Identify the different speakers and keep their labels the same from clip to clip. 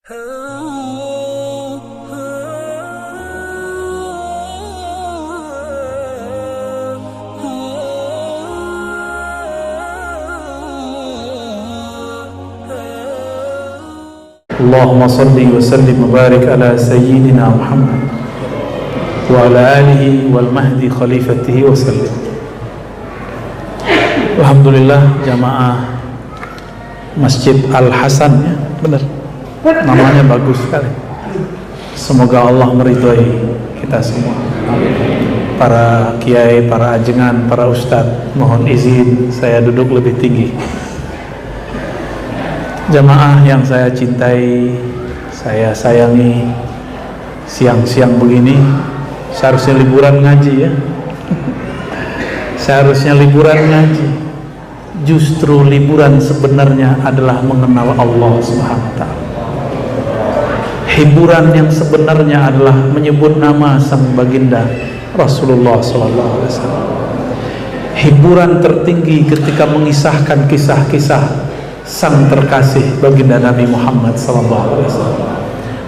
Speaker 1: Allahumma salli wa sallim wa barik ala sayyidina Muhammad wa ala alihi wal mahdi khalifatihi wa sallim. Alhamdulillah, jamaah Masjid Al-Hasan, ya, benar, namanya bagus sekali. Semoga Allah meridhai kita semua, para kiai, para ajengan, para ustadz. Mohon izin saya duduk lebih tinggi. Jamaah yang saya cintai, saya sayangi, siang-siang begini seharusnya liburan ngaji, ya. Seharusnya liburan ngaji. Justru liburan sebenarnya adalah mengenal Allah Subhanahu wa ta'ala. Hiburan yang sebenarnya adalah menyebut nama sang baginda Rasulullah sallallahu alaihi wasallam. Hiburan tertinggi ketika mengisahkan kisah-kisah sang terkasih baginda Nabi Muhammad sallallahu alaihi wasallam.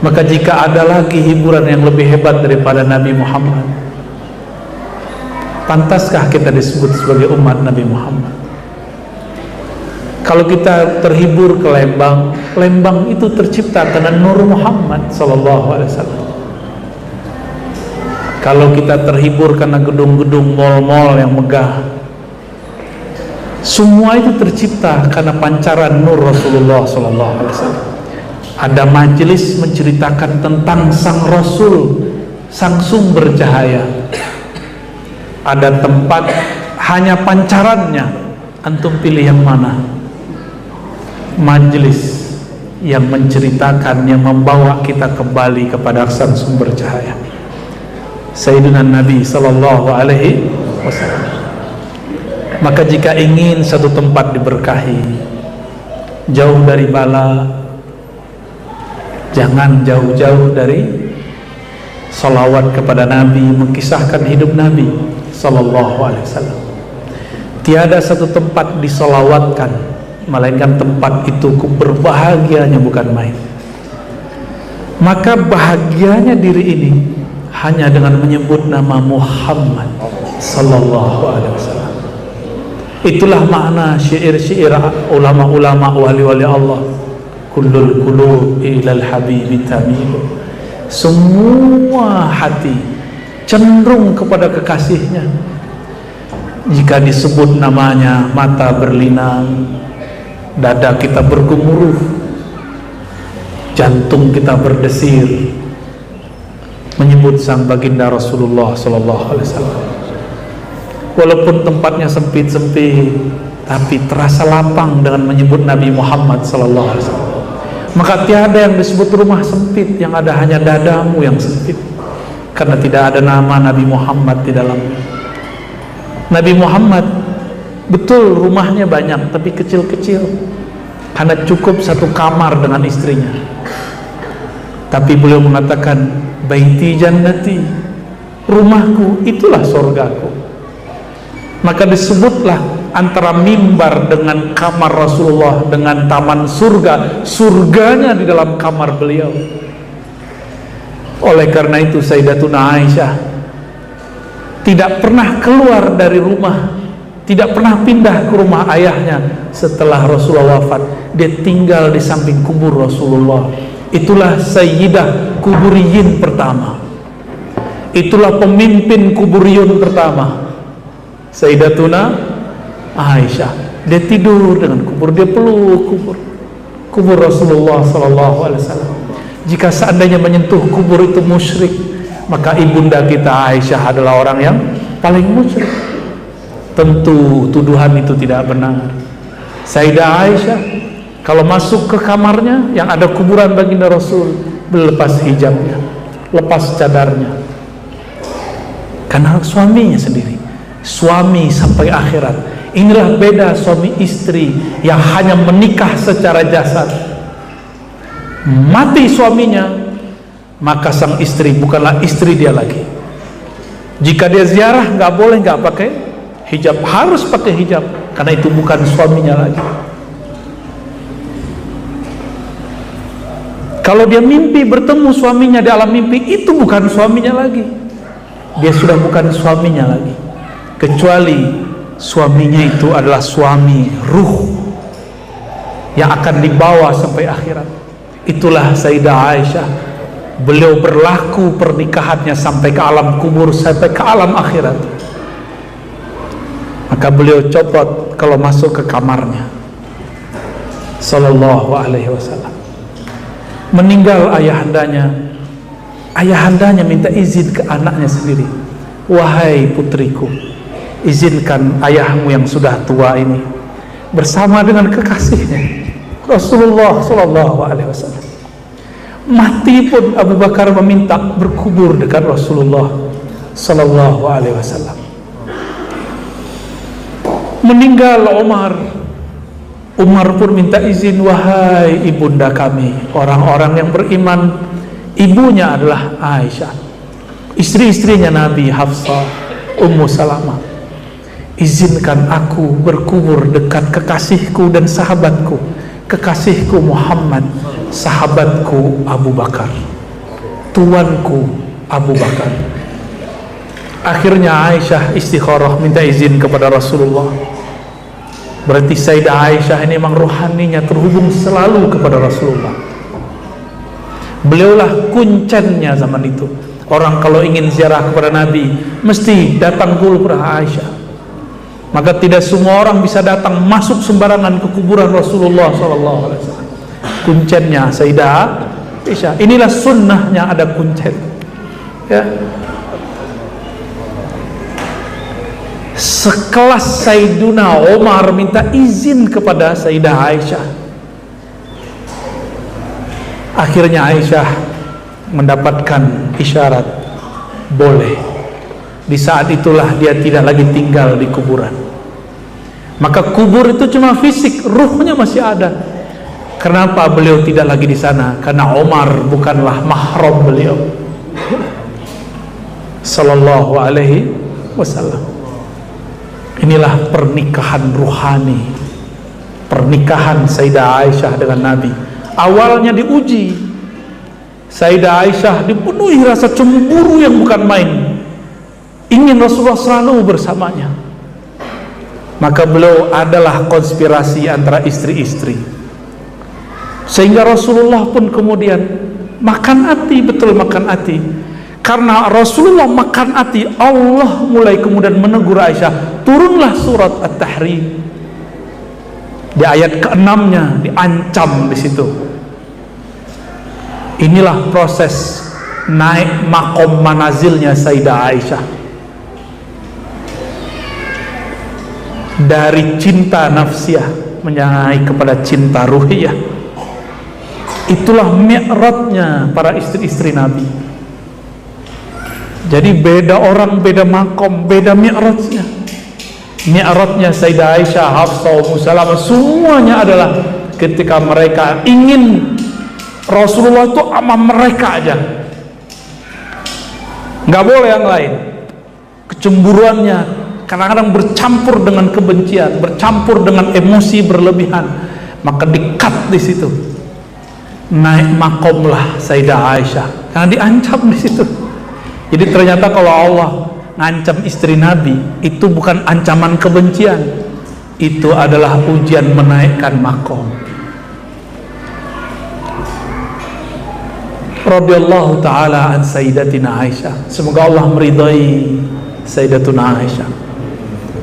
Speaker 1: Maka jika ada lagi hiburan yang lebih hebat daripada Nabi Muhammad, pantaskah kita disebut sebagai umat Nabi Muhammad? Kalau kita terhibur ke Lembang, Lembang itu tercipta karena Nur Muhammad sallallahu alaihi wasallam. Kalau kita terhibur karena gedung-gedung mal-mal yang megah, semua itu tercipta karena pancaran Nur Rasulullah sallallahu alaihi wasallam. Ada majelis menceritakan tentang sang Rasul, sang sumber cahaya. Ada tempat hanya pancarannya, antum pilih yang mana? Majelis yang menceritakan, yang membawa kita kembali kepada sang sumber cahaya, Sayyidina Nabi sallallahu alaihi wasallam. Maka jika ingin satu tempat diberkahi, jauh dari bala, jangan jauh-jauh dari salawat kepada Nabi, mengkisahkan hidup Nabi sallallahu alaihi wasallam. Tiada satu tempat disalawatkan melainkan tempat itu berbahagianya bukan main. Maka bahagianya diri ini hanya dengan menyebut nama Muhammad sallallahu alaihi wasallam. Itulah makna syair-syair ulama-ulama wali-wali Allah. Kullul qulub ilal habibi tamil. Semua hati cenderung kepada kekasihnya. Jika disebut namanya, mata berlinang, dada kita bergemuruh, jantung kita berdesir menyebut sang baginda Rasulullah sallallahu alaihi wasallam. Walaupun tempatnya sempit-sempit, tapi terasa lapang dengan menyebut Nabi Muhammad sallallahu alaihi wasallam. Maka tiada yang disebut rumah sempit, yang ada hanya dadamu yang sempit, karena tidak ada nama Nabi Muhammad di dalamnya. Nabi Muhammad betul rumahnya banyak, tapi kecil-kecil, karena cukup satu kamar dengan istrinya. Tapi beliau mengatakan, baiti jannati, rumahku itulah surgaku. Maka disebutlah antara mimbar dengan kamar Rasulullah dengan taman surga, surganya di dalam kamar beliau. Oleh karena itu Sayyidatuna Aisyah tidak pernah keluar dari rumah, tidak pernah pindah ke rumah ayahnya setelah Rasulullah wafat. Dia tinggal di samping kubur Rasulullah. Itulah Sayyidah Kuburiyin pertama, itulah pemimpin kuburiyun pertama, Sayyidatuna Aisyah. Dia tidur dengan kubur, dia peluk kubur Rasulullah sallallahu alaihi wasallam. Jika seandainya menyentuh kubur itu musyrik, maka ibunda kita Aisyah adalah orang yang paling musyrik. Tentu tuduhan itu tidak benar. Sayyidah Aisyah kalau masuk ke kamarnya yang ada kuburan baginda Rasul, lepas hijabnya, lepas cadarnya, karena suaminya sendiri, suami sampai akhirat. Inilah beda suami istri yang hanya menikah secara jasad. Mati suaminya, maka sang istri bukanlah istri dia lagi. Jika dia ziarah, nggak boleh nggak pakai hijab, harus pakai hijab, karena itu bukan suaminya lagi. Kalau dia mimpi bertemu suaminya di alam mimpi, itu bukan suaminya lagi. Dia sudah bukan suaminya lagi, kecuali suaminya itu adalah suami ruh yang akan dibawa sampai akhirat. Itulah Sayyidah Aisyah. Beliau berlaku pernikahannya sampai ke alam kubur, sampai ke alam akhirat. Maka beliau copot kalau masuk ke kamarnya, sallallahu alaihi wasallam. Meninggal ayahandanya minta izin ke anaknya sendiri. Wahai putriku, izinkan ayahmu yang sudah tua ini bersama dengan kekasihnya Rasulullah sallallahu alaihi wasallam. Mati pun Abu Bakar meminta berkubur dekat Rasulullah sallallahu alaihi wasallam. Meninggal Umar pun minta izin, wahai ibunda kami, orang-orang yang beriman. Ibunya adalah Aisyah, istri-istrinya Nabi, Hafsah, Ummu Salamah. Izinkan aku berkubur dekat kekasihku dan sahabatku, kekasihku Muhammad, sahabatku Abu Bakar, tuanku Abu Bakar. Akhirnya Aisyah istikharah minta izin kepada Rasulullah. Berarti Sayyidah Aisyah ini memang rohaninya terhubung selalu kepada Rasulullah. Beliaulah kuncennya zaman itu. Orang kalau ingin ziarah kepada Nabi mesti datang dulu kepada Aisyah. Maka tidak semua orang bisa datang masuk sembarangan ke kuburan Rasulullah SAW. Kuncennya Sayyidah Aisyah. Inilah sunnahnya ada kuncen, ya. Sekelas Sayyiduna Umar minta izin kepada Sayyidah Aisyah. Akhirnya Aisyah mendapatkan isyarat boleh. Di saat itulah dia tidak lagi tinggal di kuburan. Maka kubur itu cuma fisik, ruhnya masih ada. Kenapa beliau tidak lagi di sana? Karena Umar bukanlah mahram beliau sallallahu alaihi wasallam. Inilah pernikahan ruhani, pernikahan Sayyidah Aisyah dengan Nabi. Awalnya diuji. Sayyidah Aisyah dipenuhi rasa cemburu yang bukan main, ingin Rasulullah selalu bersamanya. Maka beliau adalah konspirasi antara istri-istri, sehingga Rasulullah pun kemudian makan hati, betul makan hati. Karena Rasulullah makan hati, Allah mulai kemudian menegur Aisyah. Turunlah surat At-Tahrim. Di ayat ke-6-nya diancam di situ. Inilah proses naik makom manazilnya Sayyidah Aisyah. Dari cinta nafsiyah menyai kepada cinta ruhiyah. Itulah mi'rajnya para istri-istri Nabi. Jadi beda orang, beda makom, beda mi'rajnya. Mi'rajnya Sayyidah Aisyah, Hafsah, Ummu Salamah, semuanya adalah ketika mereka ingin Rasulullah itu sama mereka aja, nggak boleh yang lain. Kecemburuannya kadang-kadang bercampur dengan kebencian, bercampur dengan emosi berlebihan, maka di-cut di situ. Naik makomlah Sayyidah Aisyah karena diancam di situ. Jadi ternyata kalau Allah ngancam istri Nabi, itu bukan ancaman kebencian, itu adalah ujian menaikkan makom. Radhiyallahu ta'ala an Sayyidatina Aisyah. Semoga Allah meridai Sayyidatuna Aisyah.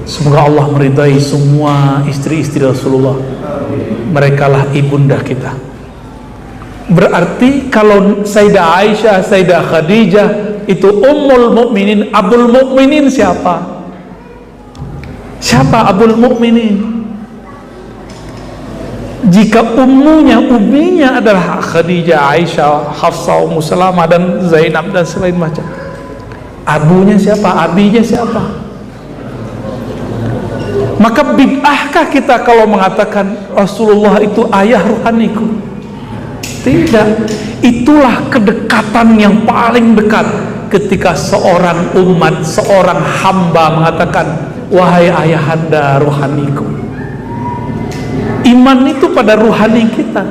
Speaker 1: Semoga Allah meridai semua istri-istri Rasulullah. Merekalah ibunda kita. Berarti kalau Sayyidah Aisyah, Sayyidah Khadijah itu Ummul Mukminin, Abul Mukminin siapa? Siapa Abul Mukminin? Jika uminya adalah Khadijah, Aisyah, Hafsah, Ummu Salamah dan Zainab dan selain macam, abunya siapa? Abinya siapa? Maka bid'ahkah kita kalau mengatakan Rasulullah itu ayah ruhaniku? Tidak. Itulah kedekatan yang paling dekat ketika seorang umat, seorang hamba mengatakan, wahai ayahanda ruhaniku. Iman itu pada ruhani kita.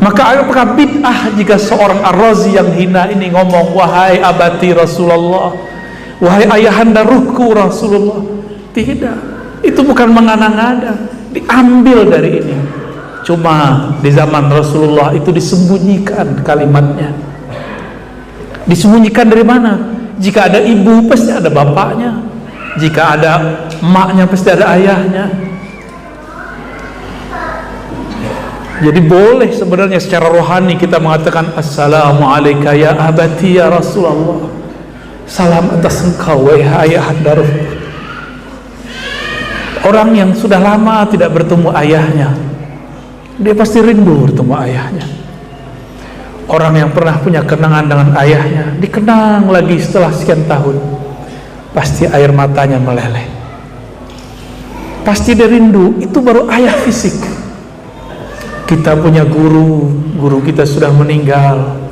Speaker 1: Maka apakah bid'ah jika seorang Ar-Razi yang hina ini ngomong, wahai abati Rasulullah, wahai ayahanda ruhku Rasulullah? Tidak, itu bukan mengada-ngada, diambil dari ini. Cuma di zaman Rasulullah itu disembunyikan kalimatnya. Disembunyikan dari mana? Jika ada ibu pasti ada bapaknya, jika ada emaknya pasti ada ayahnya. Jadi boleh sebenarnya secara rohani kita mengatakan assalamualaikum ya abati ya Rasulullah, salam atas engkau wahai ayahanda ruhku. Orang yang sudah lama tidak bertemu ayahnya, dia pasti rindu bertemu ayahnya. Orang yang pernah punya kenangan dengan ayahnya, dikenang lagi setelah sekian tahun, pasti air matanya meleleh, pasti dia rindu. Itu baru ayah fisik. Kita punya guru kita sudah meninggal,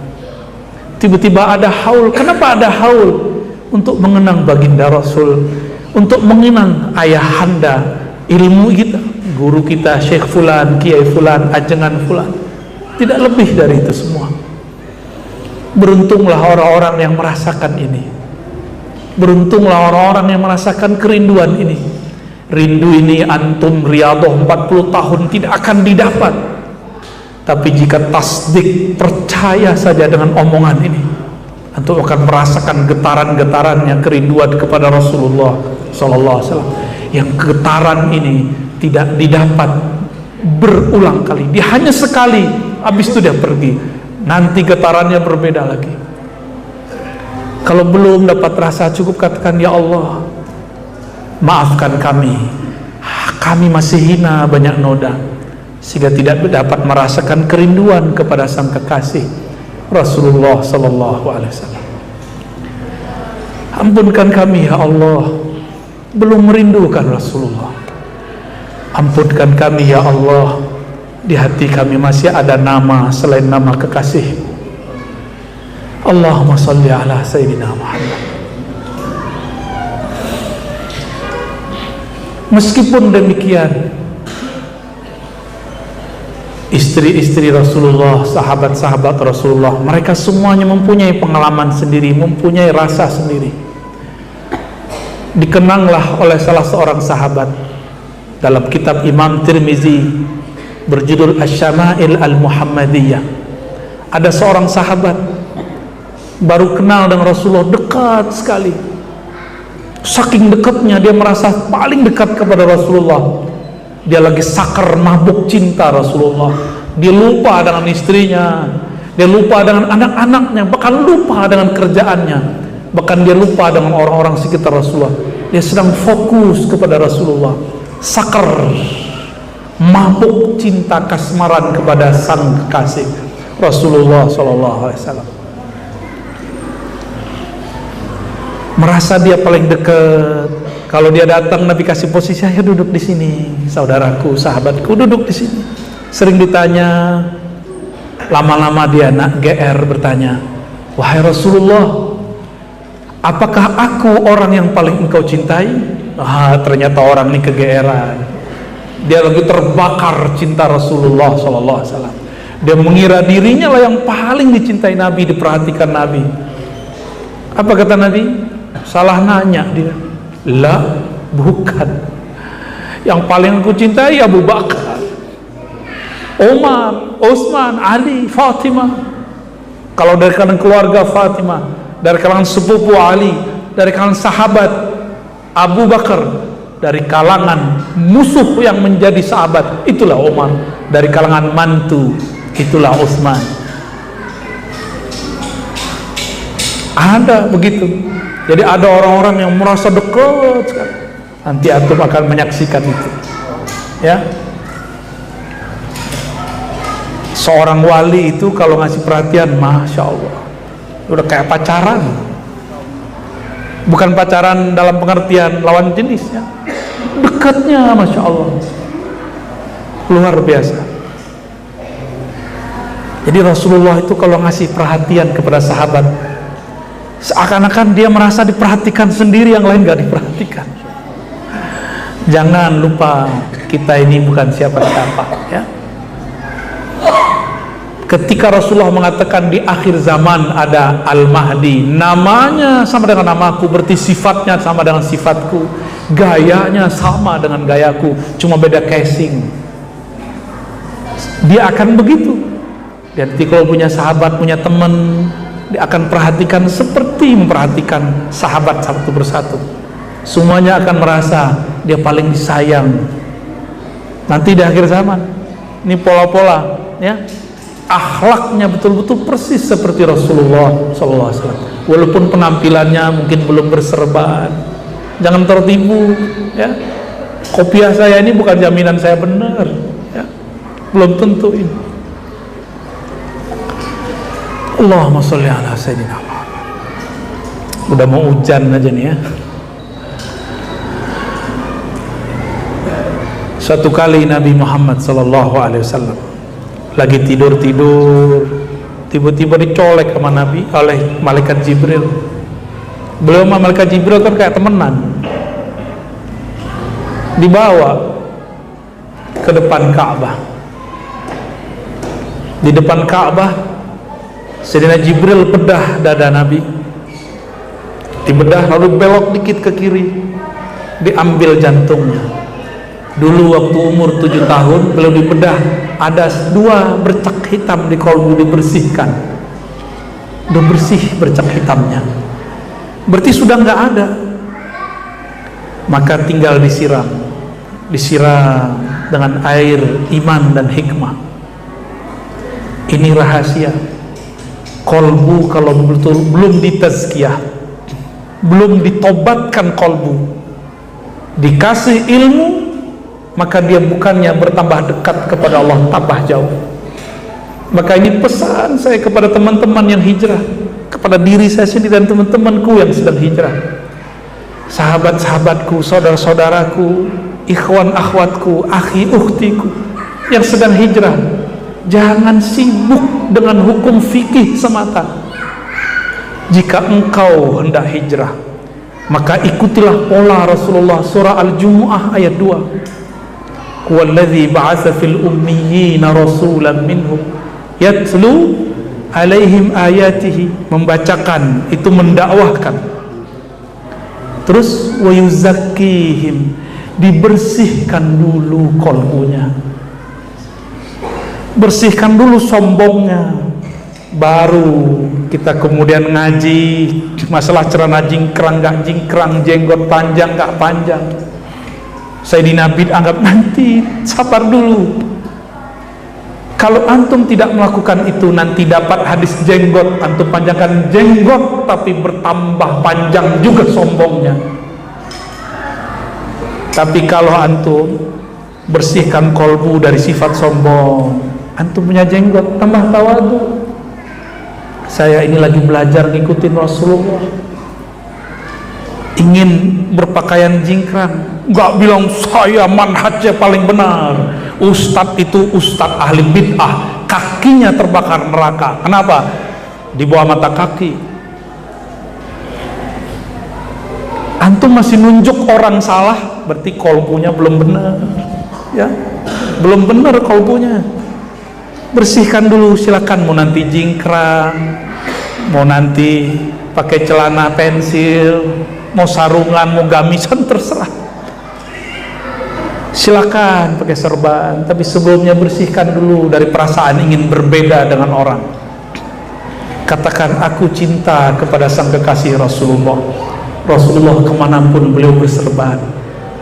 Speaker 1: tiba-tiba ada haul. Kenapa ada haul? Untuk mengenang baginda Rasul, untuk mengenang ayahanda ilmu kita, guru kita Syekh Fulan, Kiai Fulan, ajengan Fulan. Tidak lebih dari itu semua. Beruntunglah orang-orang yang merasakan ini. Beruntunglah orang-orang yang merasakan kerinduan ini. Rindu ini antum riyadhah 40 tahun tidak akan didapat. Tapi jika tasdik, percaya saja dengan omongan ini, antum akan merasakan getaran-getarannya kerinduan kepada Rasulullah sallallahu alaihi wasallam. Yang getaran ini tidak didapat berulang kali, dia hanya sekali, habis itu dia pergi. Nanti getarannya berbeda lagi. Kalau belum dapat rasa, cukup katakan, ya Allah, maafkan kami masih hina, banyak noda, sehingga tidak dapat merasakan kerinduan kepada sang kekasih Rasulullah sallallahu alaihi wasallam. Ampunkan kami ya Allah, belum merindukan Rasulullah. Ampunkan kami ya Allah, di hati kami masih ada nama selain nama kekasih. Allahumma salli ala Sayyidina Muhammad. Meskipun demikian, istri-istri Rasulullah, sahabat-sahabat Rasulullah, mereka semuanya mempunyai pengalaman sendiri, mempunyai rasa sendiri. Dikenanglah oleh salah seorang sahabat dalam kitab Imam Tirmizi berjudul Asy-Syama'il Al-Muhammadiyah. Ada seorang sahabat baru kenal dengan Rasulullah, dekat sekali. Saking dekatnya dia merasa paling dekat kepada Rasulullah. Dia lagi sakar mabuk cinta Rasulullah. Dia lupa dengan istrinya, dia lupa dengan anak-anaknya, bahkan lupa dengan kerjaannya, bahkan dia lupa dengan orang-orang sekitar Rasulullah. Dia sedang fokus kepada Rasulullah, sakar mabuk cinta kasmaran kepada sang kekasih Rasulullah sallallahu alaihi wasallam. Merasa dia paling dekat. Kalau dia datang, Nabi kasih posisi, ayo duduk di sini, saudaraku, sahabatku, duduk di sini. Sering ditanya, lama-lama dia nak GR bertanya, wahai Rasulullah, apakah aku orang yang paling engkau cintai? Ternyata orang ini kegeeran. Dia lagi terbakar cinta Rasulullah sallallahu alaihi wasallam. Dia mengira dirinya lah yang paling dicintai Nabi, diperhatikan Nabi. Apa kata Nabi? Salah nanya dia. Lah, bukan. Yang paling aku cintai Abu Bakar, Umar, Utsman, Ali, Fatimah. Kalau dari kalangan keluarga Fatimah, dari kalangan sepupu Ali, dari kalangan sahabat Abu Bakar, dari kalangan musuh yang menjadi sahabat, itulah Umar. Dari kalangan mantu, itulah Utsman. Ada begitu. Jadi ada orang-orang yang merasa dekat sekali. Nanti antum akan menyaksikan itu. Ya. Seorang wali itu kalau ngasih perhatian, masya Allah, udah kayak pacaran. Bukan pacaran dalam pengertian lawan jenisnya, dekatnya, masya Allah, luar biasa. Jadi Rasulullah itu kalau ngasih perhatian kepada sahabat, seakan-akan dia merasa diperhatikan sendiri, yang lain gak diperhatikan. Jangan lupa, kita ini bukan siapa-siapa, ya. Ketika Rasulullah mengatakan di akhir zaman ada Al-Mahdi, namanya sama dengan namaku, berarti sifatnya sama dengan sifatku, gayanya sama dengan gayaku, cuma beda casing. Dia akan begitu. Dan kalau punya sahabat, punya teman, dia akan perhatikan seperti memperhatikan sahabat satu persatu. Semuanya akan merasa dia paling disayang. Nanti di akhir zaman, ini pola-pola, ya, akhlaknya betul-betul persis seperti Rasulullah SAW. Walaupun penampilannya mungkin belum berserban, jangan tertipu, ya. Kopiah saya ini bukan jaminan saya benar, ya. Belum tentu ini. Allahumma sholli ala sayyidina Muhammad. Udah mau hujan aja nih, ya. Suatu kali Nabi Muhammad SAW lagi tidur, tiba-tiba dicolek sama Nabi oleh malaikat Jibril. Beliau sama malaikat Jibril kan kayak temenan. Dibawa ke depan Ka'bah. Di depan Ka'bah, Sayyidina Jibril bedah dada Nabi. Dibedah lalu belok dikit ke kiri, diambil jantungnya. Dulu waktu umur 7 tahun beliau dibedah, ada 2 bercak hitam di kolbu, dibersihkan. Udah bersih bercak hitamnya, berarti sudah nggak ada. Maka tinggal disiram dengan air iman dan hikmah. Ini rahasia kolbu. Kalau betul belum ditazkiyah, belum ditobatkan kolbu, dikasih ilmu, maka dia bukannya bertambah dekat kepada Allah, tambah jauh. Maka ini pesan saya kepada teman-teman yang hijrah, kepada diri saya sendiri dan teman-temanku yang sedang hijrah, sahabat-sahabatku, saudara-saudaraku, ikhwan akhwatku, akhi ukhtiku yang sedang hijrah. Jangan sibuk dengan hukum fikih semata. Jika engkau hendak hijrah, maka ikutilah pola Rasulullah. Surah Al-Jumu'ah ayat 2. Huwallazi ba'atsa fil ummiyina rasulan minhum yatlu alaihim ayatihi, membacakan itu mendakwahkan. Terus wa yuzakkihim, dibersihkan dulu kolbunya, bersihkan dulu sombongnya, baru kita kemudian ngaji masalah celana jingkrang gak jingkrang, jenggot panjang gak panjang. Sayyidina Bid anggap nanti, sabar dulu. Kalau antum tidak melakukan itu, nanti dapat hadis jenggot, antum panjangkan jenggot tapi bertambah panjang juga sombongnya. Tapi kalau antum bersihkan kolbu dari sifat sombong, antum punya jenggot, tambah tawadu. Saya ini lagi belajar ngikutin Rasulullah, ingin berpakaian jingkrang, gak bilang saya manhajnya paling benar. Ustadz itu ustadz ahli bid'ah, kakinya terbakar neraka. Kenapa? Di bawah mata kaki. Antum masih nunjuk orang salah, berarti kolbunya belum benar, ya, belum benar kolbunya. Bersihkan dulu, silakan. Mau nanti jingkrang, mau nanti pakai celana pensil, mau sarungan, mau gamisan, terserah. Silakan pakai serban, tapi sebelumnya bersihkan dulu dari perasaan ingin berbeda dengan orang. Katakan, aku cinta kepada sang kekasih Rasulullah. Rasulullah kemanapun beliau berserban,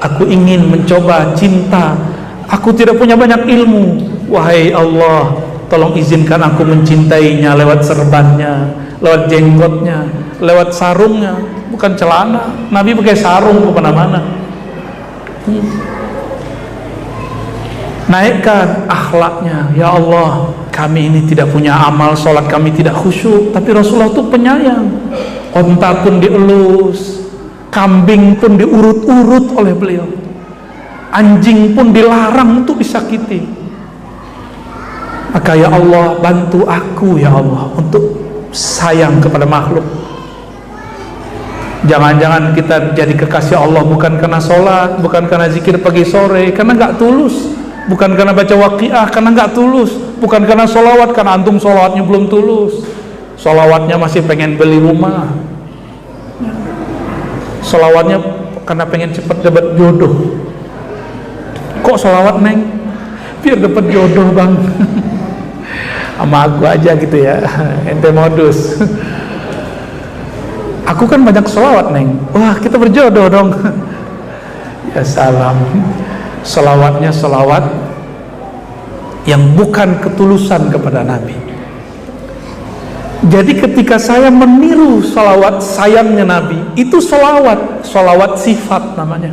Speaker 1: aku ingin mencoba cinta. Aku tidak punya banyak ilmu, wahai Allah, tolong izinkan aku mencintainya lewat serbannya, lewat jenggotnya, lewat sarungnya, bukan celana. Nabi pakai sarung kemana-mana. Naikkan akhlaknya. Ya Allah, kami ini tidak punya amal, sholat kami tidak khusyuk, tapi Rasulullah itu penyayang. Onta pun dielus, kambing pun diurut-urut oleh beliau, anjing pun dilarang untuk disakiti. Maka ya Allah, bantu aku ya Allah untuk sayang kepada makhluk. Jangan-jangan kita jadi kekasih Allah bukan karena sholat, bukan karena zikir pagi sore, karena gak tulus, bukan karena baca waqiah, karena gak tulus, bukan karena sholawat, karena antum sholawatnya belum tulus, sholawatnya masih pengen beli rumah, sholawatnya karena pengen cepat dapat jodoh. Kok sholawat neng? Biar dapat jodoh bang. Sama aku aja gitu ya, ente modus. Aku kan banyak sholawat neng, wah kita berjodoh dong. Ya salam, sholawatnya sholawat yang bukan ketulusan kepada Nabi. Jadi ketika saya meniru sholawat sayangnya Nabi, itu sholawat, sholawat sifat namanya.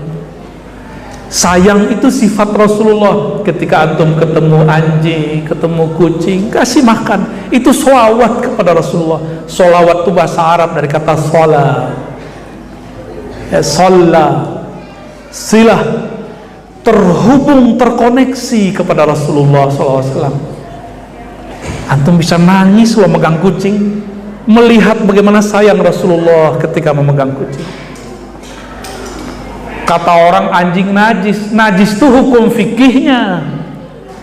Speaker 1: Sayang itu sifat Rasulullah. Ketika antum ketemu anjing, ketemu kucing, kasih makan, itu sholawat kepada Rasulullah. Sholawat itu bahasa Arab dari kata shola, ya, sholla, silah, terhubung, terkoneksi kepada Rasulullah SAW. Antum bisa nangis kalau megang kucing, melihat bagaimana sayang Rasulullah ketika memegang kucing. Kata orang anjing najis, najis itu hukum fikihnya,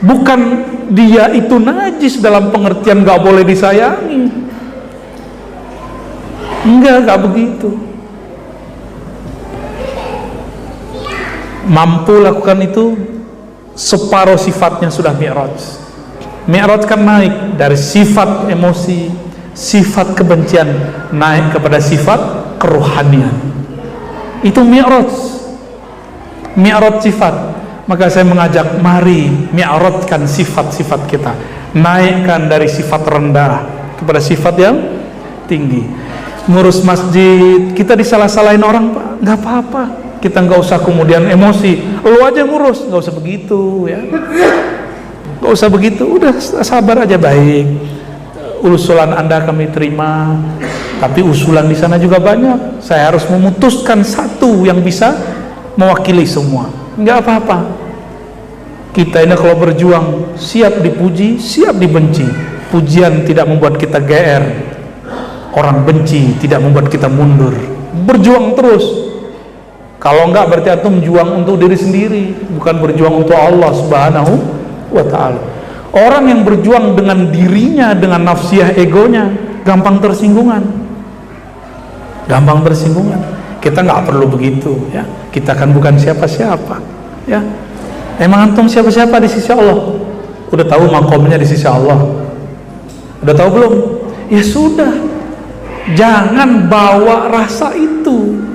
Speaker 1: bukan dia itu najis dalam pengertian gak boleh disayangi. Enggak begitu. Mampu lakukan itu, separuh sifatnya sudah mi'raj. Mi'raj kan naik dari sifat emosi, sifat kebencian, naik kepada sifat kerohanian. Itu mi'raj. Mi'raj sifat. Maka saya mengajak, mari mi'rajkan sifat-sifat kita, naikkan dari sifat rendah kepada sifat yang tinggi. Ngurus masjid, kita disalah-salahin orang, Pak, nggak apa-apa, kita nggak usah kemudian emosi, lu aja ngurus, nggak usah begitu ya, nggak usah begitu, udah sabar aja, baik, usulan Anda kami terima, tapi usulan di sana juga banyak, saya harus memutuskan satu yang bisa mewakili semua. Enggak apa-apa, kita ini kalau berjuang siap dipuji, siap dibenci. Pujian tidak membuat kita GR, orang benci tidak membuat kita mundur. Berjuang terus. Kalau enggak berarti antum juang untuk diri sendiri, bukan berjuang untuk Allah Subhanahu wa ta'ala. Orang yang berjuang dengan dirinya, dengan nafsiyah egonya, gampang tersinggungan. Gampang tersinggungan. Kita nggak perlu begitu ya. Kita kan bukan siapa-siapa ya. Emang antum siapa-siapa di sisi Allah? Udah tahu makomnya di sisi Allah? Udah tahu belum? Ya sudah, jangan bawa rasa itu.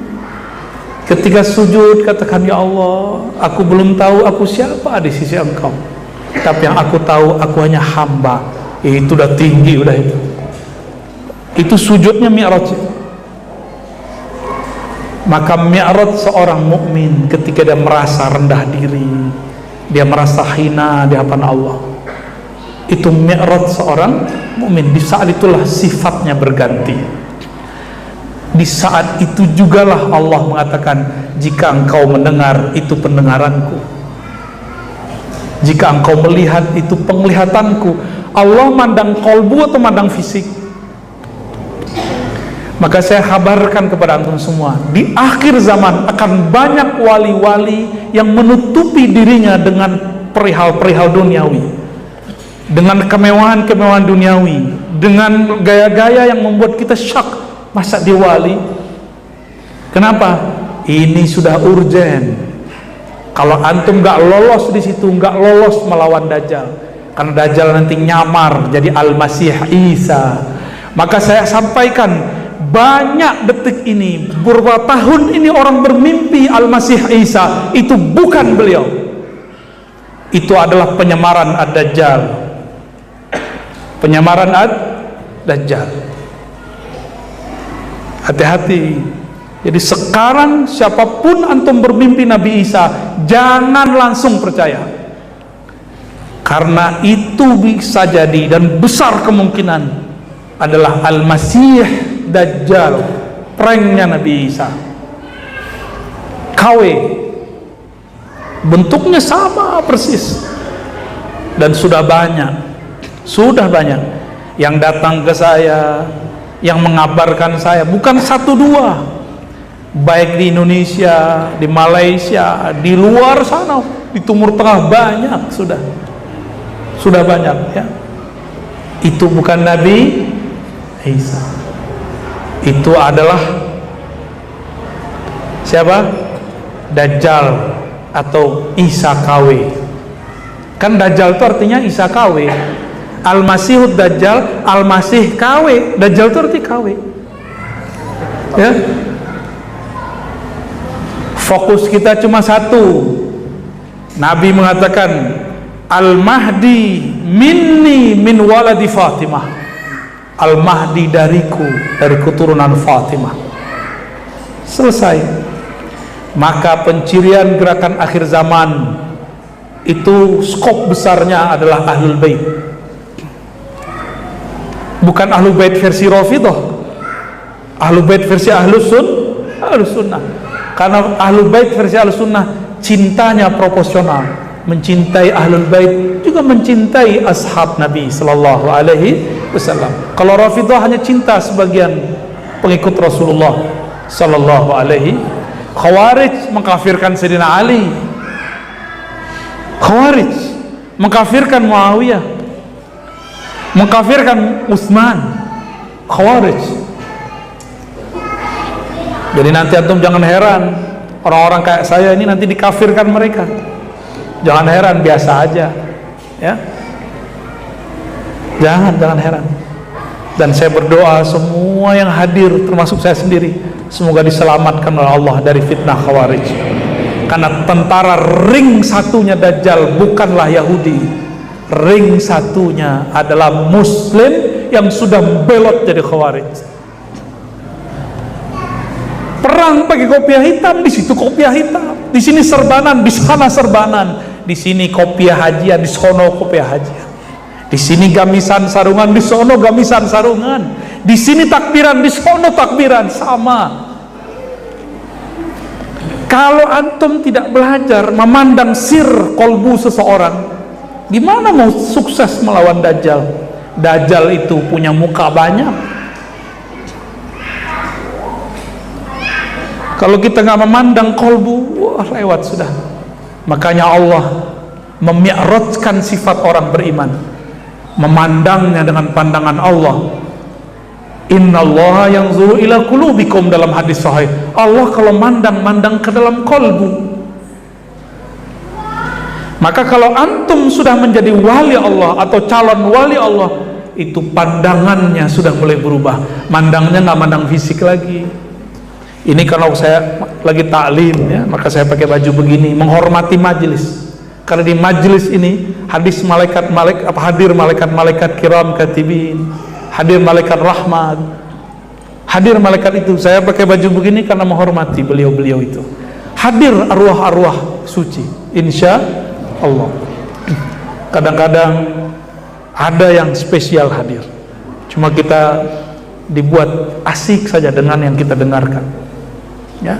Speaker 1: Ketika sujud katakan, ya Allah, aku belum tahu aku siapa di sisi Engkau, tapi yang aku tahu aku hanya hamba. Itu udah tinggi, udah itu. Itu sujudnya mi'raj. Maka mi'raj seorang mukmin ketika dia merasa rendah diri, dia merasa hina di hadapan Allah, itu mi'raj seorang mukmin. Di saat itulah sifatnya berganti. Di saat itu jugalah Allah mengatakan, jika engkau mendengar, itu pendengaranku, jika engkau melihat, itu penglihatanku. Allah mandang kolbu atau mandang fisik? Maka saya kabarkan kepada antum semua, di akhir zaman akan banyak wali-wali yang menutupi dirinya dengan perihal-perihal duniawi, dengan kemewahan-kemewahan duniawi, dengan gaya-gaya yang membuat kita syak, masa dia wali? Kenapa? Ini sudah urgen. Kalau antum gak lolos di situ, gak lolos melawan Dajjal, karena Dajjal nanti nyamar jadi Al-Masih Isa. Maka saya sampaikan, banyak detik ini, beberapa tahun ini orang bermimpi Al-Masih Isa, itu bukan beliau, itu adalah penyamaran Ad-Dajjal, penyamaran Ad-Dajjal. Hati-hati. Jadi sekarang siapapun antum bermimpi Nabi Isa, jangan langsung percaya, karena itu bisa jadi dan besar kemungkinan adalah Al-Masih Dajjal, pranknya Nabi Isa. KW, bentuknya sama persis, dan sudah banyak yang datang ke saya, yang mengabarkan saya, bukan satu dua, baik di Indonesia, di Malaysia, di luar sana, di Timur Tengah banyak, sudah banyak ya. Itu bukan Nabi Isa. Itu adalah siapa? Dajjal atau Isa KW. Kan Dajjal itu artinya Isa KW. Al-Masihud Dajjal, Al-Masih KW. Dajjal itu arti KW. Ya. Fokus kita cuma satu. Nabi mengatakan, Al-Mahdi minni min waladi Fatimah. Al-Mahdi dariku, dari keturunan Fatimah. Selesai. Maka pencirian gerakan akhir zaman itu skop besarnya adalah Ahlul Bait. Bukan Ahlul Bait versi Rafidhah, Ahlul Bait versi Ahlus Sunnah. Karena Ahlul Bait versi Ahlus Sunnah cintanya proporsional, mencintai Ahlul Bait juga mencintai ashab Nabi sallallahu alaihi wasallam. Kalau Rafidhah hanya cinta sebagian pengikut Rasulullah sallallahu alaihi. Khawarij mengkafirkan Sayyidina Ali, Khawarij mengkafirkan Muawiyah, mengkafirkan Utsman. Khawarij. Jadi nanti antum jangan heran orang-orang kayak saya ini nanti dikafirkan mereka. Jangan heran, biasa aja, ya. Jangan heran. Dan saya berdoa semua yang hadir termasuk saya sendiri semoga diselamatkan oleh Allah dari fitnah Khawarij. Karena tentara ring satunya Dajjal bukanlah Yahudi. Ring satunya adalah Muslim yang sudah belot jadi Khawarij. Perang pakai kopiah hitam, di situ kopiah hitam, di sini serbanan, di sana serbanan, di sini kopiah hajian, di sono kopiah hajian, di sini gamisan sarungan, di sono gamisan sarungan, di sini takbiran, di sono takbiran, sama. Kalau antum tidak belajar memandang sir kolbu seseorang, gimana mau sukses melawan Dajjal? Dajjal itu punya muka banyak. Kalau kita nggak memandang kolbu, wah lewat sudah. Makanya Allah memi'rajkan sifat orang beriman, memandangnya dengan pandangan Allah. Innallaha yanzuru ila qulubikum, dalam hadis sahih. Allah kalau mandang ke dalam kolbu. Maka kalau antum sudah menjadi wali Allah atau calon wali Allah, itu pandangannya sudah mulai berubah. Mandangnya nggak mandang fisik lagi. Ini kalau saya lagi taklim, ya, maka saya pakai baju begini, menghormati majelis. Karena di majelis ini hadir malaikat kiram katibin, hadir malaikat rahmat, hadir malaikat itu. Saya pakai baju begini karena menghormati beliau-beliau itu. Hadir arwah-arwah suci, insya Allah. Kadang-kadang ada yang spesial hadir, cuma kita dibuat asik saja dengan yang kita dengarkan. Ya,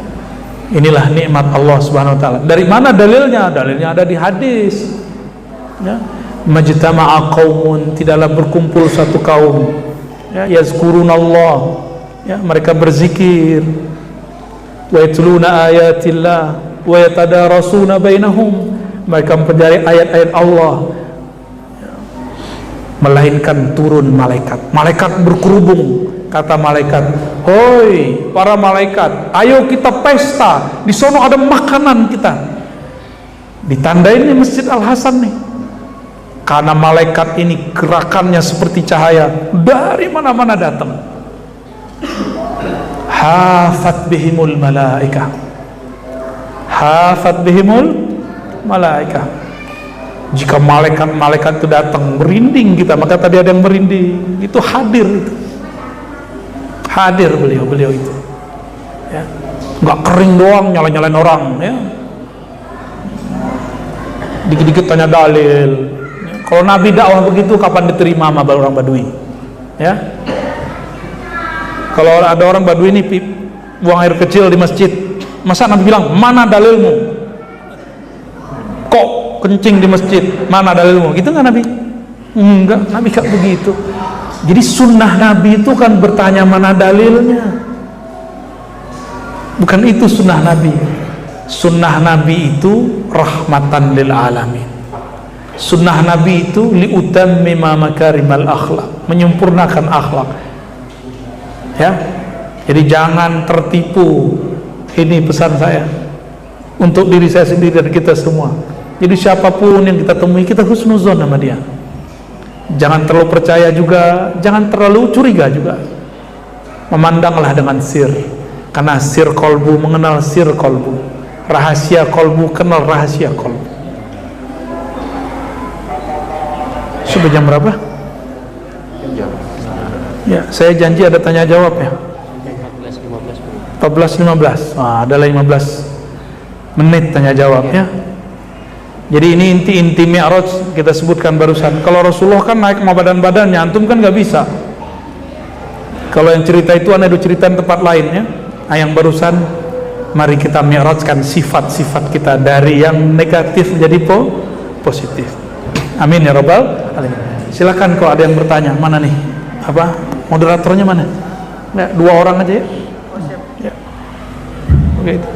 Speaker 1: inilah nikmat Allah Subhanahu wa taala. Dari mana dalilnya? Dalilnya ada di hadis. Ya, majtama'a qaumun, tidaklah berkumpul satu kaum, ya, yazkurunallah, ya, mereka berzikir, wa yatluna ayatillah wa yatadarasuna bainahum, mereka mempelajari ayat-ayat Allah, ya, melainkan turun malaikat berkerubung. Kata malaikat, hoi para malaikat, ayo kita pesta, di sono ada makanan kita. Ditandain nih Masjid Al-Hasan nih, karena malaikat ini gerakannya seperti cahaya, dari mana-mana datang. Hafat bihimul malaikah, hafat bihimul malaikah. Jika malaikat itu datang, merinding kita. Maka tadi ada yang merinding, itu hadir itu. Hadir beliau itu, ya, nggak kering doang nyalain orang, ya, dikit-dikit tanya dalil. Kalau Nabi dakwah begitu, kapan diterima sama orang Badui? Ya, kalau ada orang Badui ini buang air kecil di masjid, masa Nabi bilang mana dalilmu? Kok kencing di masjid? Mana dalilmu? Gitu nggak Nabi? Enggak, Nabi nggak begitu. Jadi sunnah Nabi itu kan bertanya mana dalilnya. Bukan itu sunnah Nabi. Sunnah Nabi itu rahmatan lil alamin. Sunnah Nabi itu liutammima makarimal akhlak, menyempurnakan akhlak. Ya. Jadi jangan tertipu. Ini pesan saya untuk diri saya sendiri dan kita semua. Jadi siapapun yang kita temui, kita husnuzon sama dia. Jangan terlalu percaya juga, jangan terlalu curiga juga. Memandanglah dengan sir, karena sir kolbu mengenal sir kolbu, rahasia kolbu kenal rahasia kolbu. Sudah jam berapa? Ya, saya janji ada tanya jawab ya. 14.15. Wah, adalah 15 menit tanya jawab ya. Jadi ini inti Mi'raj kita sebutkan barusan. Kalau Rasulullah kan naik sama badan-badannya, antum kan nggak bisa. Kalau yang cerita itu ada cerita tempat lain ya. Nah, yang barusan mari kita mi'rajkan sifat-sifat kita dari yang negatif menjadi positif. Amin ya rabbal alamin. Silakan kalau ada yang bertanya. Mana nih? Apa? Moderatornya mana? Nggak, 2 orang aja ya. Ya. Oke itu.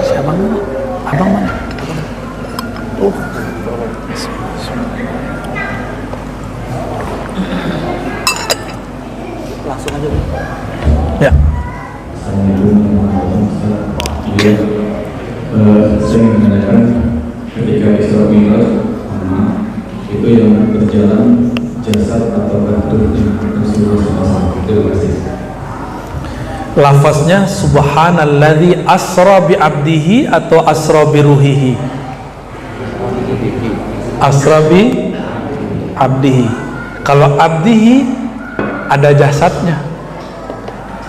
Speaker 1: Si abang mana? Abang mana? Oh. Langsung aja. Ya.
Speaker 2: Iya, saya ingin menanyakan ketika Isra Mi'raj itu yang berjalan jasad atau tubuhnya Rasulullah SAW. Terima kasih.
Speaker 1: Lafaznya subhanalladzi asra bi abdihi atau asra bi ruhihi? Asra bi abdihi. Kalau abdihi ada jasadnya,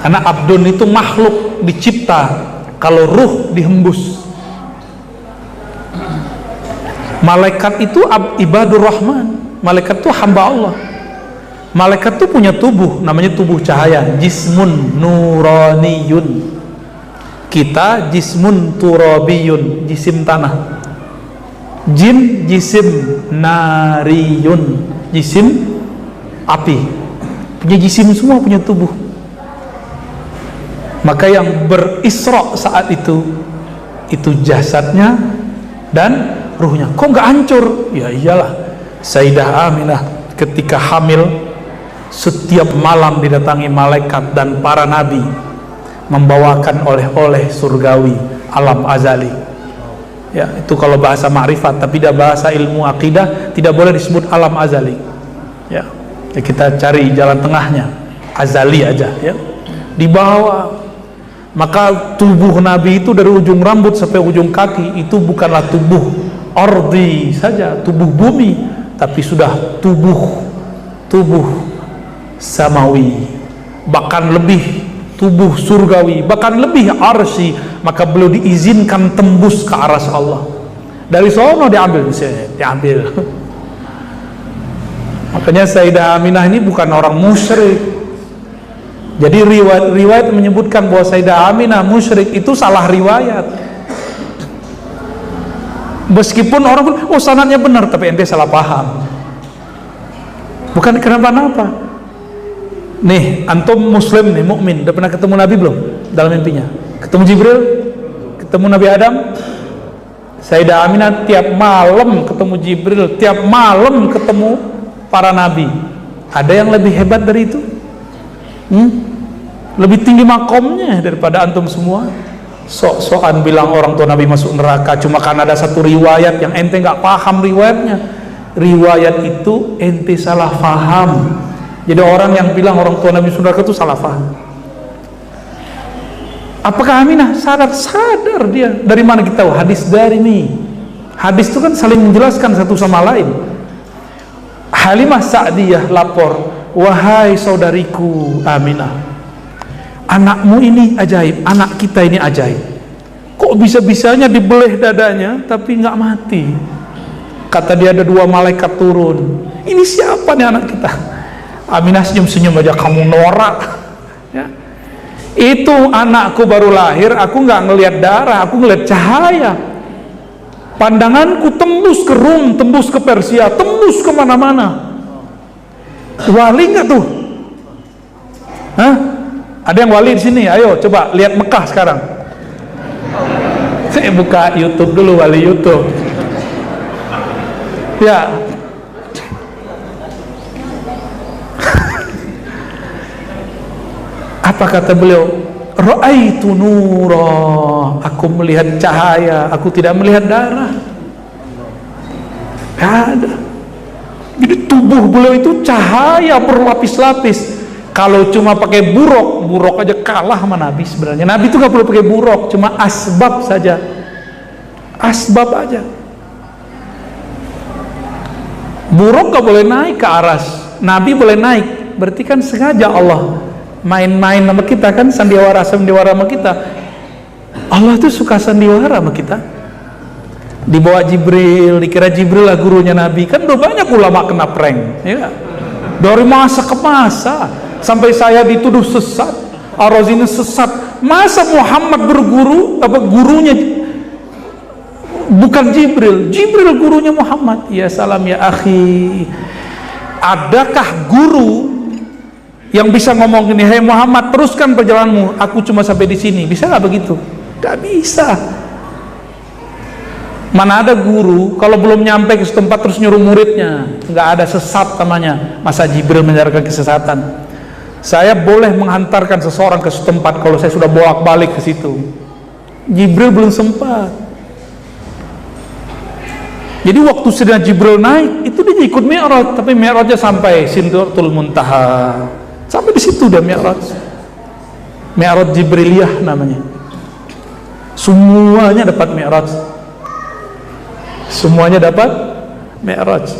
Speaker 1: karena abdun itu makhluk dicipta. Kalau ruh dihembus. Malaikat itu ibadur rahman, malaikat itu hamba Allah. Malaikat itu punya tubuh, namanya tubuh cahaya, jismun nuraniyun. Kita jismun turabiyun, jisim tanah. Jin jisim nariyun, jisim api. Punya jisim semua, punya tubuh. Maka yang berisra saat itu jasadnya dan ruhnya. Kok nggak hancur? Ya iyalah, Sayyidah Aminah ketika hamil setiap malam didatangi malaikat dan para nabi membawakan oleh-oleh surgawi alam azali. Ya, itu kalau bahasa ma'rifat, tapi tidak bahasa ilmu akidah tidak boleh disebut alam azali. Ya, kita cari jalan tengahnya, azali aja ya. Dibawa. Maka tubuh Nabi itu dari ujung rambut sampai ujung kaki itu bukanlah tubuh ardi saja, tubuh bumi, tapi sudah tubuh samawi, bahkan lebih tubuh surgawi, bahkan lebih arsy. Maka beliau diizinkan tembus ke arsy Allah. Dari sono diambil. Makanya Sayyidah Aminah ini bukan orang musyrik. Jadi riwayat menyebutkan bahwa Sayyidah Aminah musyrik itu salah riwayat. Meskipun orang pun, oh sanadnya benar, tapi ente salah paham. Bukan kenapa-napa. Nih, antum muslim nih, mukmin, udah pernah ketemu Nabi belum? Dalam mimpinya. Ketemu Jibril, ketemu Nabi Adam. Sayyidah Aminah tiap malam ketemu Jibril, tiap malam ketemu para nabi. Ada yang lebih hebat dari itu? Lebih tinggi makomnya daripada antum semua. Sok-sokan bilang orang tua Nabi masuk neraka cuma karena ada satu riwayat yang ente nggak paham riwayatnya. Riwayat itu ente salah paham. Jadi orang yang bilang orang tua Nabi masuk neraka itu salah paham. Apakah Aminah sadar dia? Dari mana kita tahu? Hadis dari ini. Hadis itu kan saling menjelaskan satu sama lain. Halimah Sa'diyah lapor, wahai saudariku Aminah, anakmu ini ajaib, anak kita ini ajaib. Kok bisa-bisanya dibelah dadanya tapi nggak mati? Kata dia ada 2 malaikat turun. Ini siapa nih anak kita? Aminah senyum-senyum aja, kamu norak ya. Itu anakku baru lahir, aku nggak ngelihat darah, aku ngelihat cahaya. Pandanganku tembus ke Rum, tembus ke Persia, tembus kemana-mana. Wali nggak tuh? Hah? Ada yang wali di sini? Ayo coba lihat Mekah sekarang. Saya buka YouTube dulu, wali YouTube. Ya. Apa kata beliau? Ra'aitu nura, aku melihat cahaya, aku tidak melihat darah. Ada. Jadi tubuh beliau itu cahaya berlapis-lapis. Kalau cuma pakai buruk aja kalah sama Nabi sebenarnya. Nabi itu gak perlu pakai buruk, cuma asbab saja. Asbab aja. Buruk gak boleh naik ke aras, Nabi boleh naik. Berarti kan sengaja Allah main-main sama kita kan, sandiwara sama kita. Allah tuh suka sandiwara sama kita. Dibawa Jibril, dikira Jibril lah gurunya Nabi. Kan udah banyak ulama kena prank, ya. Dari masa ke masa, sampai saya dituduh sesat, Ar-Razi sesat. Masa Muhammad berguru, apa gurunya bukan Jibril? Jibril gurunya Muhammad. Ya salam ya akhi. Adakah guru yang bisa ngomong gini, "Hei Muhammad, teruskan perjalananmu, aku cuma sampai di sini"? Bisa nggak begitu? Nggak bisa. Mana ada guru kalau belum nyampe ke setempat terus nyuruh muridnya? Nggak ada, sesat namanya. Masa Jibril menyarankan kesesatan? Saya boleh menghantarkan seseorang ke setempat kalau saya sudah bolak-balik ke situ. Jibril belum sempat. Jadi waktu sedang Jibril naik, itu dia ikut Mi'raj, tapi Mi'rajnya sampai Sidratul Muntaha. Sampai di situ dia Mi'raj. Mi'raj Jibriliyah namanya. Semuanya dapat Mi'raj. Semuanya dapat Mi'raj.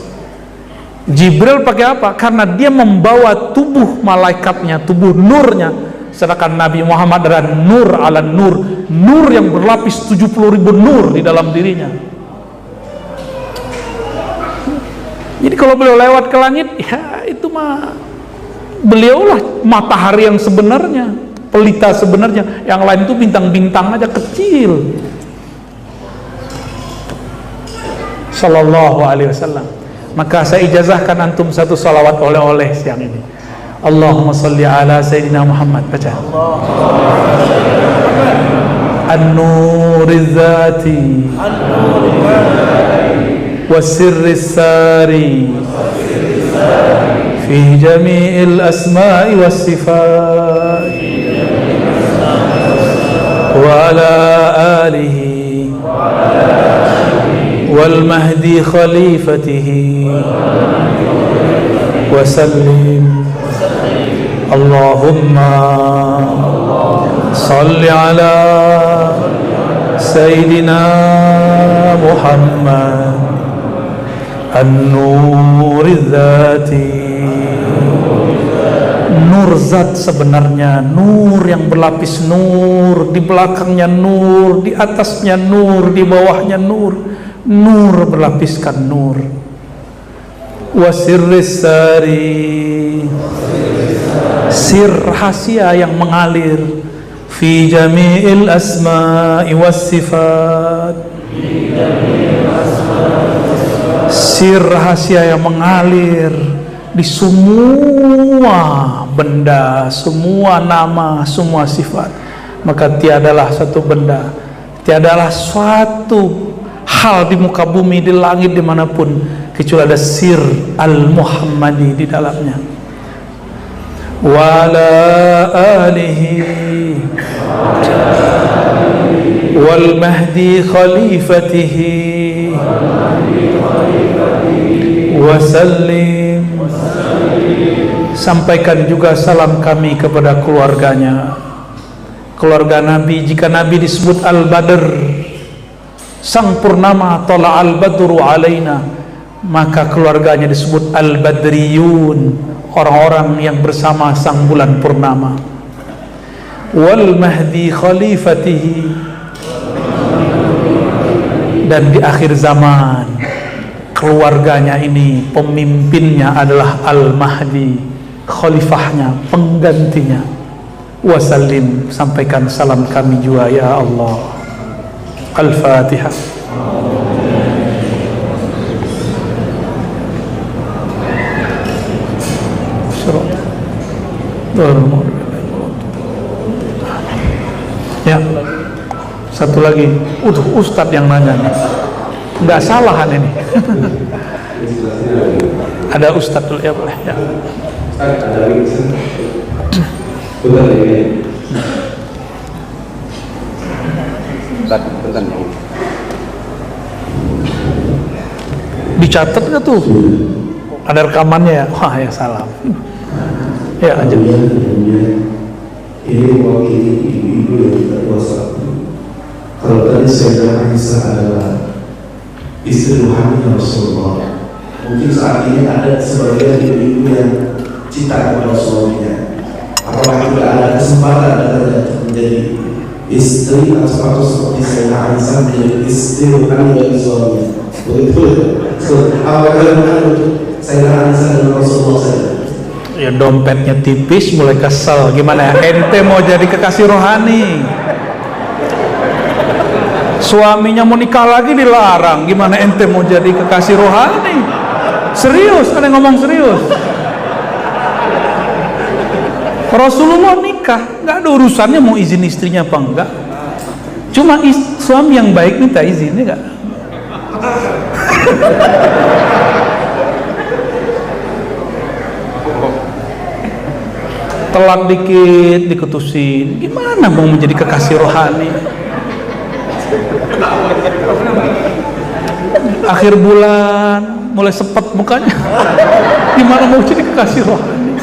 Speaker 1: Jibril pakai apa? Karena dia membawa tubuh malaikatnya, tubuh nurnya. Sedangkan Nabi Muhammad adalah nur ala nur, nur yang berlapis 70.000 nur di dalam dirinya. Jadi kalau beliau lewat ke langit, ya itu mah beliaulah matahari yang sebenarnya, pelita sebenarnya. Yang lain itu bintang-bintang aja kecil. Sallallahu alaihi wasallam. Maka saya ijazahkan antum satu salawat oleh-oleh siang ini. Allahumma salli ala Sayyidina Muhammad. Baca. An-nuriz zati was-sirris sari fi jami'il asma'i was-sifat wa ala alihi wal mahdi khalifatihi wa sallim. Allahumma salli ala Sayyidina Muhammad an-nuriz zati, nur zat sebenarnya, nur yang berlapis nur, di belakangnya nur, di atasnya nur, di bawahnya nur, nur berlapiskan nur. Wasirris sari, sir rahasia yang mengalir, fi jami'il asma'i was sifat, sir rahasia yang mengalir di semua benda, semua nama, semua sifat. Maka tiadalah satu benda, tiadalah suatu hal di muka bumi, di langit, dimanapun, kecuali ada sir al-Muhammadi di dalamnya. Wa ala alihi wal mahdi khalifatihi wa sallim. Sampaikan juga salam kami kepada keluarganya, keluarga Nabi. Jika Nabi disebut Al-Badr, sang purnama, tala al-badru alaina, maka keluarganya disebut Al-Badriyun, orang-orang yang bersama sang bulan purnama. Wal mahdi khalifatihi, dan di akhir zaman keluarganya ini pemimpinnya adalah Al-Mahdi, khalifahnya, penggantinya. Wasallim, sampaikan salam kami juga ya Allah. Al-Fatihah. Surah Satu lagi, Ustadz yang nanya nih. Nggak salahan ini. Ada Ustadz dulu ya, boleh ya. Dicatat nggak tuh? Ada rekamannya ya? Wah ya, salam. Ya aja.
Speaker 3: Ini mewakili ibu-ibu yang tidak puasa. Kalau tadi Sayyidah Aisyah adalah istri rohani Rasulullah, mungkin saat ini ada sebagian ibu-ibu yang cinta kepada suaminya. Apakah tidak ada kesempatan anda menjadi istri atau seperti Sayyidah Aisyah menjadi istri rohani bagi suaminya? Begitu. Apakah ada untuk Sayyidah Aisyah dan Rasulullah saja?
Speaker 1: Ya dompetnya tipis, mulai kesel. Gimana ya? Ente mau jadi kekasih rohani, suaminya mau nikah lagi dilarang. Gimana ente mau jadi kekasih rohani? Serius, ada yang ngomong serius. Rasulullah nikah, nggak ada urusannya mau izin istrinya apa enggak. Cuma suami yang baik minta izin, ya enggak? Telat dikit diketusin, gimana mau menjadi kekasih rohani? Akhir bulan mulai sepet mukanya, gimana mau jadi kekasih rohani?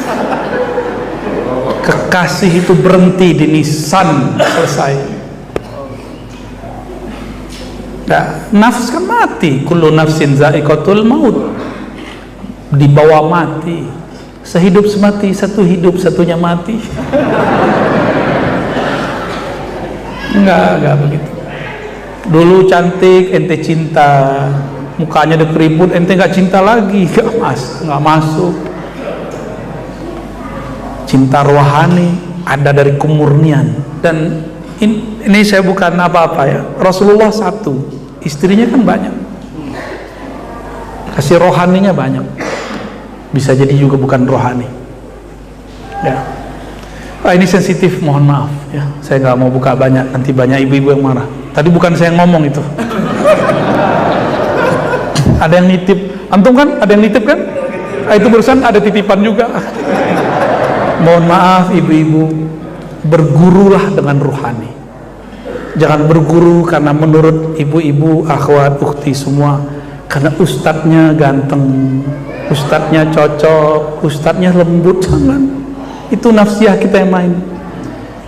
Speaker 1: Kekasih itu berhenti di nisan, selesai. Nah, nafs kan mati, kullu nafsin za'iqatul maut, dibawa mati. Sehidup semati, satu hidup satunya mati. Enggak begitu. Dulu cantik, ente cinta, mukanya udah keriput, ente nggak cinta lagi, nggak masuk. Cinta rohani ada dari kemurnian. Dan ini saya bukan apa-apa ya. Rasulullah satu, istrinya kan banyak, kasih rohaninya banyak. Bisa jadi juga bukan rohani ya. Ini sensitif, mohon maaf ya, saya nggak mau buka banyak, nanti banyak ibu-ibu yang marah. Tadi bukan saya yang ngomong itu. Ada yang nitip, antum kan ada yang nitip kan? Itu barusan ada titipan juga. Mohon maaf ibu-ibu, bergurulah dengan rohani. Jangan berguru karena menurut ibu-ibu, akhwat, ukhti semua, karena ustadznya ganteng, ustadznya cocok, ustadznya lembut. Jangan. Itu nafsiyah kita yang main.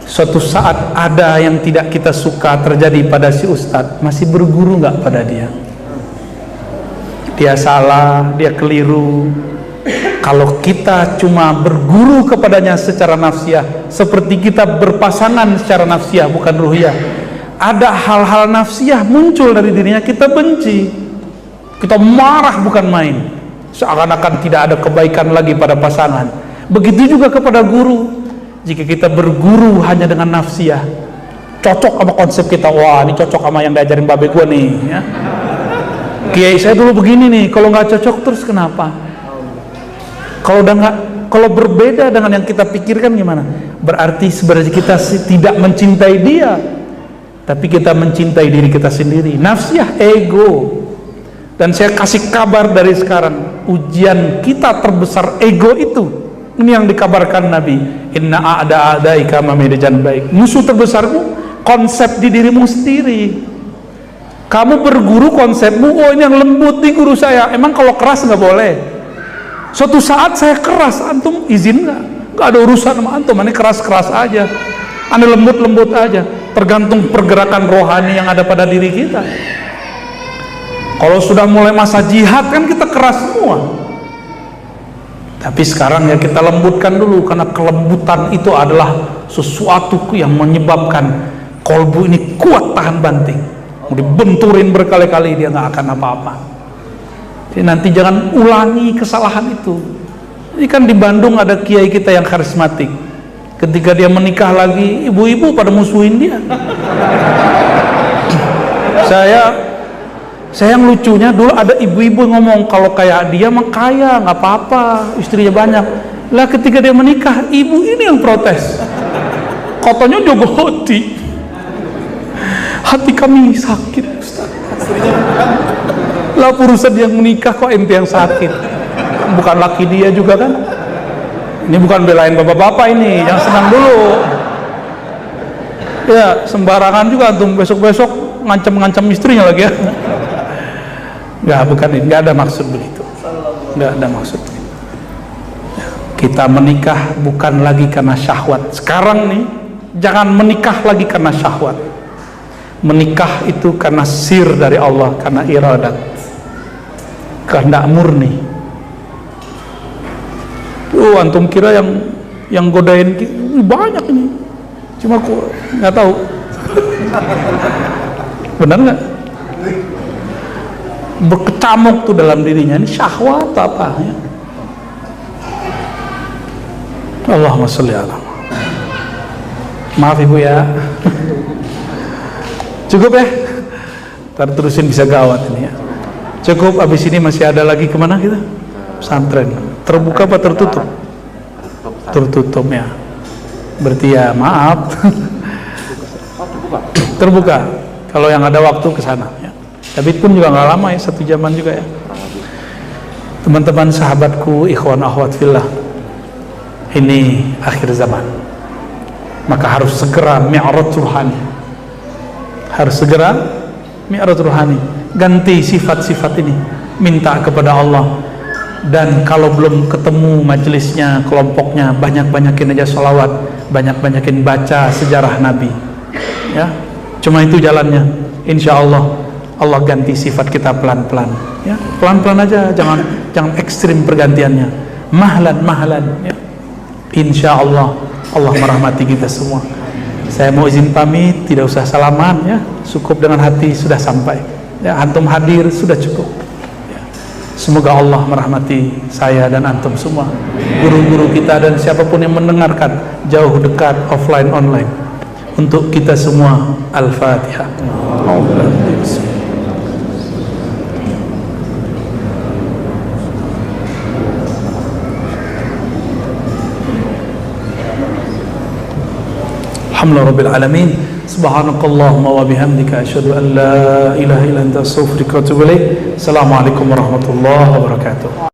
Speaker 1: Suatu saat ada yang tidak kita suka terjadi pada si ustadz, masih berguru nggak pada dia? Dia salah, dia keliru. Kalau kita cuma berguru kepadanya secara nafsiyah, seperti kita berpasangan secara nafsiyah bukan ruhiyah, ada hal-hal nafsiyah muncul dari dirinya, kita benci, kita marah bukan main, seakan-akan tidak ada kebaikan lagi pada pasangan. Begitu juga kepada guru. Jika kita berguru hanya dengan nafsiyah, cocok sama konsep kita, wah ini cocok sama yang diajarin babe gua nih ya. Kiai saya dulu begini nih, kalau nggak cocok terus kenapa? Kalau udah nggak, kalau berbeda dengan yang kita pikirkan gimana? Berarti sebenarnya kita tidak mencintai dia, tapi kita mencintai diri kita sendiri. Nafsiyah, ego. Dan saya kasih kabar dari sekarang, ujian kita terbesar ego itu. Ini yang dikabarkan Nabi, inna a'da'adaika mamidajan baik. Musuh terbesarmu konsep di dirimu sendiri. Kamu berguru konsepmu, oh ini yang lembut nih guru saya, emang kalau keras nggak boleh. Suatu saat saya keras, antum izin nggak? Nggak ada urusan sama antum, ini keras-keras aja, ini lembut-lembut aja, tergantung pergerakan rohani yang ada pada diri kita. Kalau sudah mulai masa jihad kan kita keras semua. Tapi sekarang ya kita lembutkan dulu, karena kelembutan itu adalah sesuatu yang menyebabkan kolbu ini kuat tahan banting. Mau dibenturin berkali-kali dia nggak akan apa-apa. Jadi nanti jangan ulangi kesalahan itu. Ini kan di Bandung ada kiai kita yang karismatik. Ketika dia menikah lagi, ibu-ibu pada musuhin dia. Saya yang lucunya dulu ada ibu-ibu ngomong kalau kayak dia mah kaya nggak apa-apa, istrinya banyak. Lah ketika dia menikah, ibu ini yang protes, katanya jogoti. Hati kami sakit, Ustaz. Lah urusan yang menikah kok ente yang sakit, bukan laki dia juga kan. Ini bukan belain bapak-bapak ini, yang senang dulu. Ya sembarangan juga antum besok-besok ngancam-ngancam istrinya lagi ya. Nggak, bukan ini, nggak ada maksud begitu, nggak ada maksud. Kita menikah bukan lagi karena syahwat. Sekarang nih jangan menikah lagi karena syahwat. Menikah itu karena sir dari Allah, karena iradat, kehendak murni. Antum kira yang godain banyak ini, cuma kok nggak tahu. Benar nggak? Berkecamuk tuh dalam dirinya, ini syahwat apa ya? Allahumma sholli ala. Maaf ibu ya. Cukup ya? Ntar terusin bisa gawat ini ya. Cukup, abis ini masih ada lagi kemana kita? Pesantren. Terbuka apa tertutup? Tertutup ya. Berarti ya maaf. Terbuka. Kalau yang ada waktu ke sana ya. Tapi pun juga nggak lama ya, 1 jaman juga ya. Teman-teman sahabatku, ikhwan akhwat fillah, ini akhir zaman. Maka harus segera mi'raj ruhani. Harus segera mi'raj ruhani. Ganti sifat-sifat ini, minta kepada Allah. Dan kalau belum ketemu majelisnya, kelompoknya, banyak-banyakin aja sholawat, banyak-banyakin baca sejarah Nabi ya. Cuma itu jalannya. Insya Allah Allah ganti sifat kita pelan-pelan ya. Pelan-pelan aja, jangan ekstrim pergantiannya, mahlan ya. Insya Allah Allah merahmati kita semua. Saya mau izin pamit, tidak usah salaman ya, cukup dengan hati sudah sampai ya. Antum hadir sudah cukup ya. Semoga Allah merahmati saya dan antum semua, guru-guru kita dan siapapun yang mendengarkan, jauh dekat, offline online. Untuk kita semua, Al-Fatihah. Alhamdulillah Rabbil Alamin. Subhanakallahumma wa bihamdika asyhadu an la ilaha illa anta astaghfiruka wa atubu ilaik. Assalamualaikum warahmatullahi wabarakatuh.